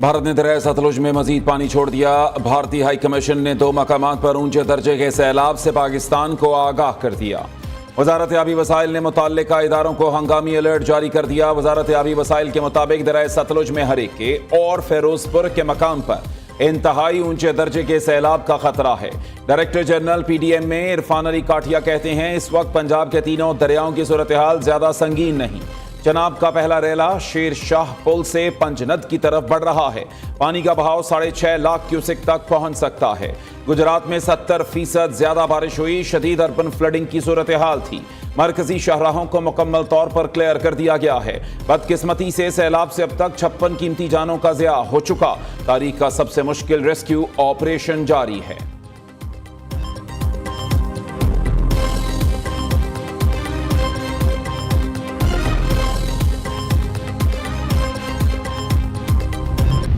भारत ने दरिया सतलुज में मजीद पानी छोड़ दिया। भारतीय हाई कमीशन ने 2 मकामात पर ऊंचे दर्जे के सैलाब से पाकिस्तान को आगाह कर दिया। वजारत आबी वसाइल ने मुतल्लिका इदारों को हंगामी अलर्ट जारी कर दिया। वजारत आबी वसाइल के मुताबिक दरिया सतलुज में हरीके और फिरोजपुर के मकाम पर इंतहाई ऊंचे दर्जे के सैलाब का खतरा है। डायरेक्टर जनरल PDM में इरफान अली काठिया कहते हैं, इस वक्त पंजाब के तीनों दरियाओं की सूरत हाल ज्यादा संगीन नहीं। चनाब का पहला रेला शेर शाह पुल से पंजनद की तरफ बढ़ रहा है। पानी का बहाव 6.5 लाख क्यूसेक तक पहुंच सकता है। गुजरात में 70% ज्यादा बारिश हुई। शदीद अर्बन फ्लडिंग की सूरत हाल थी। मरकजी शाहराहों को मुकम्मल तौर पर क्लियर कर दिया गया है। बदकिस्मती से सैलाब से अब तक 56 कीमती जानों का ज़िया हो चुका। तारीख का सबसे मुश्किल रेस्क्यू ऑपरेशन जारी है।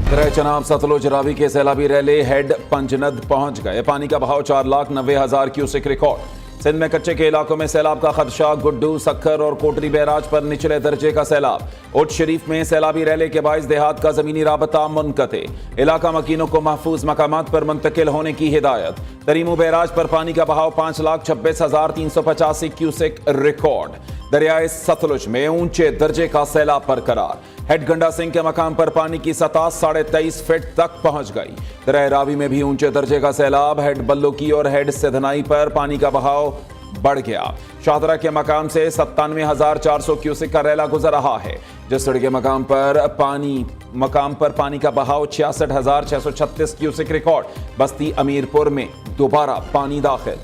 दरिया चनाब सतलुज रावी के सैलाबी रैले हेड पंजनद पहुंच गए। पानी का बहाव 4,90,000 क्यूसेक रिकॉर्ड। सिंध में कच्चे के इलाकों में सैलाब का खदशा। गुड्डू, सक्खर और कोटरी बैराज पर निचले दर्जे का सैलाब। उट शरीफ में सैलाबी रैले के बाइस देहात का जमीनी राबता मुनक़ते। इलाका मकीनों को महफूज मकामात पर मुंतकिल होने की हिदायत। तरीमू बैराज पर पानी का बहाव 5,26,385 क्यूसेक रिकॉर्ड। दरियाए सतलुज में ऊंचे दर्जे का सैलाब बरकरार। हेड गंडा सिंह के मकाम पर पानी की सतह 23.5 फीट तक पहुंच गई। दरिया रावी में भी ऊंचे दर्जे का सैलाब। हेड बल्लो की और हेड सिधनाई पर पानी का बहाव बढ़ गया। शाहदरा के मकाम से 97,400 क्यूसेक का रैला गुजर रहा है। जसड़ के मकाम पर पानी का बहाव 66,636 क्यूसेक रिकॉर्ड। बस्ती अमीरपुर में दोबारा पानी दाखिल।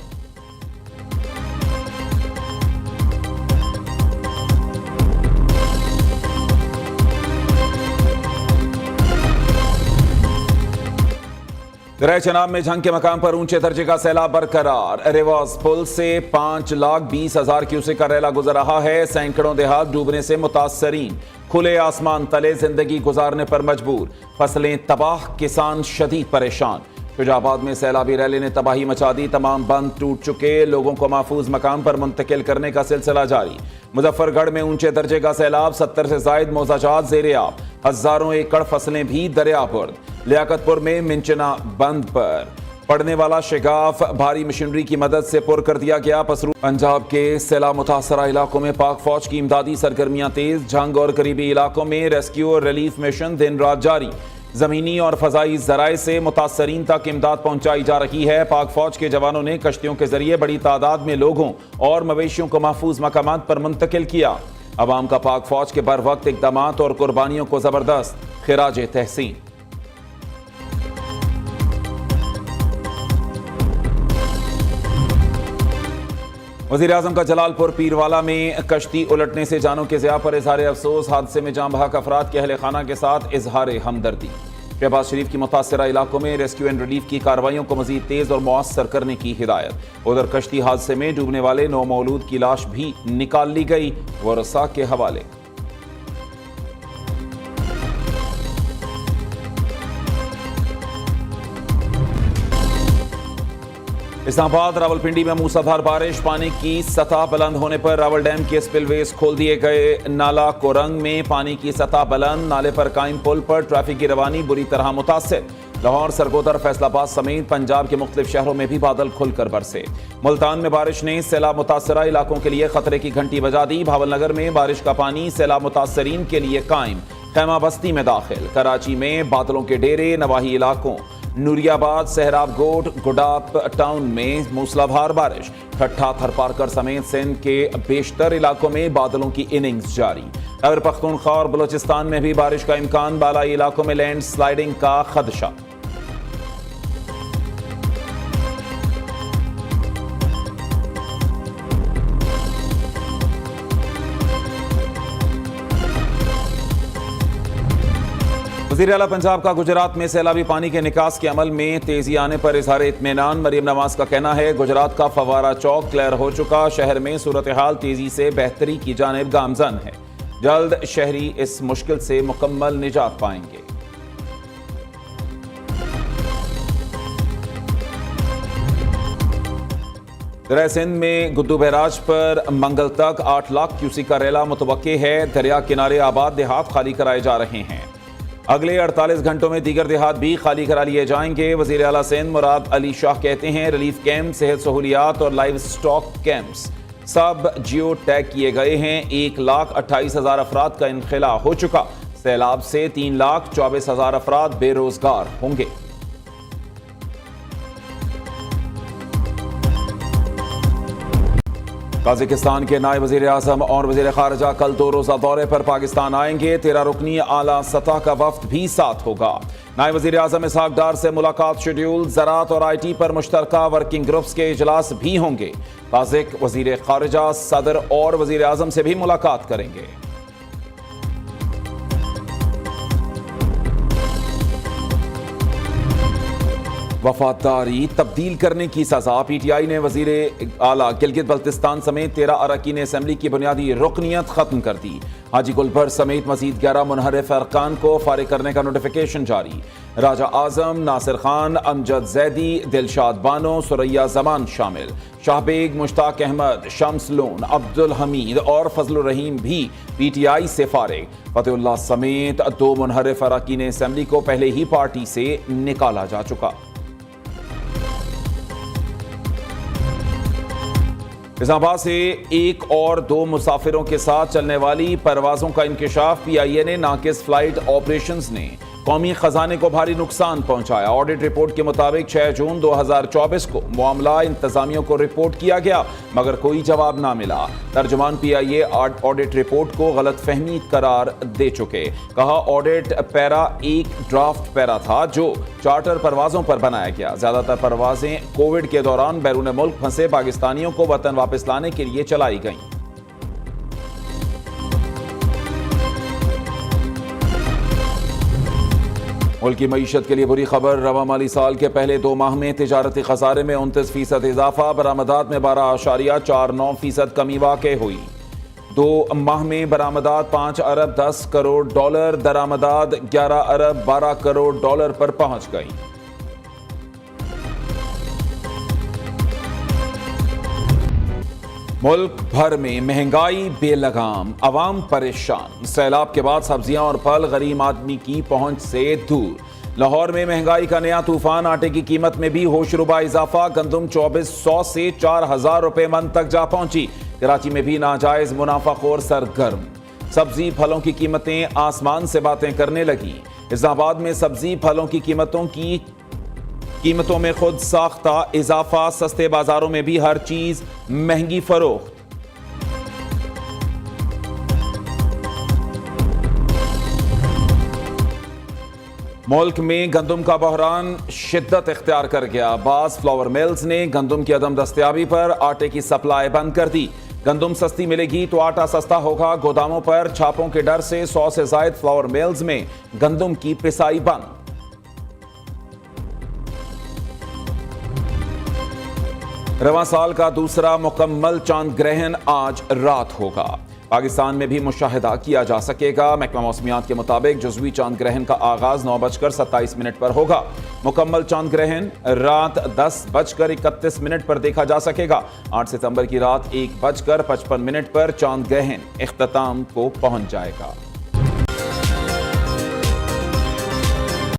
दरिया चनाब में झंग के मकाम पर ऊंचे दर्जे का सैलाब बरकरार। रिवाज पुल से 5,20,000 क्यूसेक का रैला गुजर रहा है। सैकड़ों देहात डूबने से मुतासरीन। खुले आसमान तले जिंदगी गुजारने पर मजबूर। फसलें तबाह, किसान शदीद परेशान। शुजाबाद में सैलाबी रैली ने तबाही मचा दी। तमाम बंद टूट चुके। लोगों को महफूज मकाम पर मुंतकिल करने का सिलसिला जारी। मुजफ्फरगढ़ में ऊंचे दर्जे का सैलाब। 70 से जायद मौजाजात ज़ेर-ए-आब। हजारों एकड़ फसलें भी दरियाबुर्द। लियाकतपुर में मिंचना बंद पर पड़ने वाला शिगाफ भारी मशीनरी की मदद से पुर कर दिया गया। पंजाब के सैलाब मुतासरा इलाकों में पाक फौज की इमदादी सरगर्मियां तेज। झंग और करीबी इलाकों में रेस्क्यू और रिलीफ मिशन दिन रात जारी। जमीनी और फजाई जराए से मुतासरीन तक इमदाद पहुंचाई जा रही है। पाक फौज के जवानों ने कश्तियों के जरिए बड़ी तादाद में लोगों और मवेशियों को महफूज मकामात पर मुंतकिल किया। अवाम का पाक फौज के बर वक्त इकदामात और कुर्बानियों को जबरदस्त खिराज तहसीन। वज़ीर आज़म का जलालपुर पीरवाला में कश्ती उलटने से जानों के ज़िया पर इजहार अफसोस। हादसे में जाँ बहक अफराद के अहले खाना के साथ इजहार हमदर्दी। शहबाज शरीफ की मुतासरा इलाकों में रेस्क्यू एंड रिलीफ की कार्रवाइयों को मजीद तेज और मौसर करने की हिदायत। उधर कश्ती हादसे में डूबने वाले नौमौलूद की लाश भी निकाल ली गई। वरसा के हवाले। इस्लामाबाद रावलपिंडी में मूसलाधार बारिश। पानी की सतह बुलंद होने पर रावल डैम के स्पिलवेज खोल दिए गए। नाला कोरंग में पानी की सतह बुलंद। नाले पर कायम पुल पर ट्रैफिक की रवानी बुरी तरह मुतासिर। लाहौर, सरगोदर, फैसलाबाद समेत पंजाब के मुख्तलिफ शहरों में भी बादल खुलकर बरसे। मुल्तान में बारिश ने सैलाब मुतासरा इलाकों के लिए खतरे की घंटी बजा दी। भावलनगर में बारिश का पानी सैलाब मुतासरीन के लिए कायम। खैमा बस्ती में दाखिल। कराची में बादलों के डेरे। नवाही इलाकों नूरियाबाद, सहराबगोट, गुडाप टाउन में मूसलाधार बारिश। ठट्ठा, थरपारकर समेत सिंध के बेशतर इलाकों में बादलों की इनिंग्स जारी। खैबर पख्तूनख्वा और बलोचिस्तान में भी बारिश का इम्कान। बालाई इलाकों में लैंड स्लाइडिंग का खदशा। वज़ीर आला पंजाब का गुजरात में सैलाबी पानी के निकास के अमल में तेजी आने पर इजहार इत्मीनान। मरीम नवाज का कहना है, गुजरात का फवारा चौक क्लियर हो चुका। शहर में सूरत हाल तेजी से बेहतरी की जानिब गामजन है। जल्द शहरी इस मुश्किल से मुकम्मल निजात पाएंगे। दरिया सिंध में गुड्डू बैराज पर मंगल तक 8 लाख क्यूसेक का रैला मुतवक्के है। दरिया किनारे आबाद देहात खाली कराए जा रहे हैं। अगले 48 घंटों में दीगर देहात भी खाली करा लिए जाएंगे। वजीर आला सिंध मुराद अली शाह कहते हैं रिलीफ कैंप, सेहत सहूलियात और लाइव स्टॉक कैंप्स सब जियो टैग किए गए हैं। 1,28,000 अफराद का इनखला हो चुका। सैलाब से 3,24,000 अफराद बेरोजगार होंगे। ताजिकिस्तान के नायब वजीर आजम और वजीर खारजा कल 2 रोजा दौरे पर पाकिस्तान आएंगे। 13 रुकनी आला सतह का वफ्द भी साथ होगा। नायब वजीर आजम इसहाक डार से मुलाकात शेड्यूल। ज़राअत और IT पर मुश्तरका वर्किंग ग्रुप्स के इजलास भी होंगे। ताजिक वजीर खारजा सदर और वजीर आजम से भी मुलाकात करेंगे। वफादारी तब्दील करने की सजा। PTI ने वजीर आला गिलगित बल्तिस्तान समेत 13 अरकान असम्बली की बुनियादी रुकनियत खत्म कर दी। हाजी गुलबर समेत मजीद 11 मुनहरिफ अरकान को फारिग करने का नोटिफिकेशन जारी। राजा आजम, नासिर खान, अमजद जैदी, दिलशाद बानो, सुरैया जमान शामिल। शाहबेग, मुश्ताक अहमद, शम्स लोन, अब्दुल हमीद और फजलुर रहीम भी PTI से फारिग। फतेहुल्लाह समेत 2 मुनहरिफ अरकान असम्बली को पहले ही पार्टी से निकाला जा चुका। इस्लामाबाद से 1 और 2 मुसाफिरों के साथ चलने वाली परवाजों का इंकशाफ। PIA ने नाकिस फ्लाइट ऑपरेशंस ने कौमी खजाने को भारी नुकसान पहुंचाया। ऑडिट रिपोर्ट के मुताबिक 6 जून 2024 को मामला इंतजामियों को रिपोर्ट किया गया मगर कोई जवाब ना मिला। तर्जुमान PIA ऑडिट रिपोर्ट को गलत फहमी करार दे चुके। कहा ऑडिट पैरा एक ड्राफ्ट पैरा था जो चार्टर परवाजों पर बनाया गया। ज्यादातर परवाजें कोविड के दौरान बैरून मुल्क फंसे पाकिस्तानियों को वतन वापस लाने के लिए चलाई गईं। मुल्क की मईशत के लिए बुरी खबर। रवा माली साल के पहले 2 माह में तिजारती खसारे में 29% इजाफा। बरामदात में 12.49% कमी वाक़ हुई। 2 माह में बरामदात 5 अरब 10 करोड़ डॉलर, दरामदात 11 अरब 12 करोड़ डॉलर पर पहुंच गई। मुल्क भर में महंगाई बेलगाम, अवाम परेशान। सैलाब के बाद सब्जियां और फल गरीब आदमी की पहुंच से दूर। लाहौर में महंगाई का नया तूफान। आटे की कीमत में भी होशरुबा इजाफा। गंदम 2400 से 4000 रुपए मन तक जा पहुंची। कराची में भी नाजायज मुनाफाखोर सरगर्म। सब्जी फलों की कीमतें आसमान से बातें करने लगी। इस्लामाबाद में सब्जी फलों की कीमतों में खुद साख्ता इजाफा। सस्ते बाजारों में भी हर चीज महंगी फरोख्त। मुल्क में गंदम का बहरान शिद्दत इख्तियार कर गया। बास फ्लावर मिल्स ने गंदम की अदम दस्तयाबी पर आटे की सप्लाई बंद कर दी। गंदम सस्ती मिलेगी तो आटा सस्ता होगा। गोदामों पर छापों के डर से 100 से ज्यादा फ्लावर मिल्स में गंदम की पिसाई बंद। रवां साल का दूसरा मुकम्मल चांद ग्रहण आज रात होगा। पाकिस्तान में भी मुशाहिदा किया जा सकेगा। महकमा मौसमियात के मुताबिक जुज़वी चांद ग्रहण का आगाज 9:27 पर होगा। मुकम्मल चांद ग्रहण रात 10:31 पर देखा जा सकेगा। 8 सितंबर की रात 1:55 पर चांद ग्रहण इख्तिताम को पहुंच जाएगा।